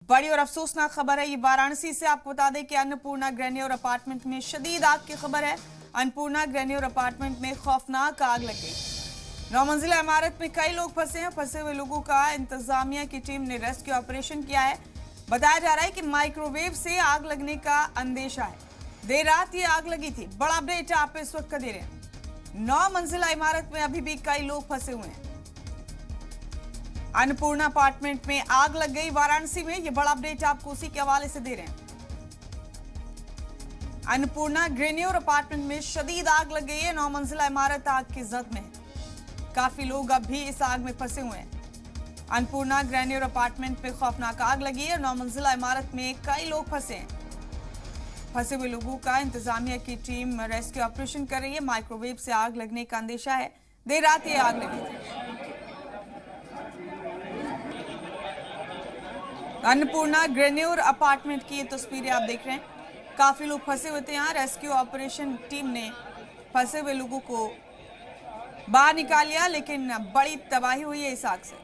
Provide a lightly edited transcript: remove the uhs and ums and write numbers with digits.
बड़ी और अफसोसनाक खबर है ये वाराणसी से। आपको बता दें कि अन्नपूर्णा ग्रेन्योर अपार्टमेंट में शदीद आग की खबर है। अन्नपूर्णा ग्रेन्योर अपार्टमेंट में खौफनाक आग लग गई। 9 मंजिला इमारत में कई लोग फंसे हैं। फंसे हुए लोगों का इंतजामिया की टीम ने रेस्क्यू ऑपरेशन किया है। बताया जा रहा है कि माइक्रोवेव से आग लगने का अंदेशा है। देर रात ये आग लगी थी। बड़ा अपडेट आप इस वक्त का दे रहे हैं। 9 मंजिला इमारत में अभी भी कई लोग फंसे हुए हैं। अन्नपूर्णा अपार्टमेंट में आग लग गई वाराणसी में। ये बड़ा अपडेट आपको उसी के हवाले से दे रहे हैं। अन्नपूर्णा ग्रेन्योर अपार्टमेंट में शदीद आग लग गई है। 9 मंजिला इमारत आग की जद में है। काफी लोग अब भी इस आग में फंसे हुए हैं। अन्नपूर्णा ग्रेन्योर अपार्टमेंट में खौफनाक आग लगी है। 9 मंजिला इमारत में कई लोग फंसे हैं। फंसे हुए लोगों का इंतजामिया की टीम रेस्क्यू ऑपरेशन कर रही है। माइक्रोवेव से आग लगने का अंदेशा है। देर रात ये आग लगी थी। अन्नपूर्णा ग्रेन्योर अपार्टमेंट की ये तस्वीरें आप देख रहे हैं। काफी लोग फंसे हुए थे यहाँ। रेस्क्यू ऑपरेशन टीम ने फंसे हुए लोगों को बाहर निकाल लिया, लेकिन बड़ी तबाही हुई है इस आग से।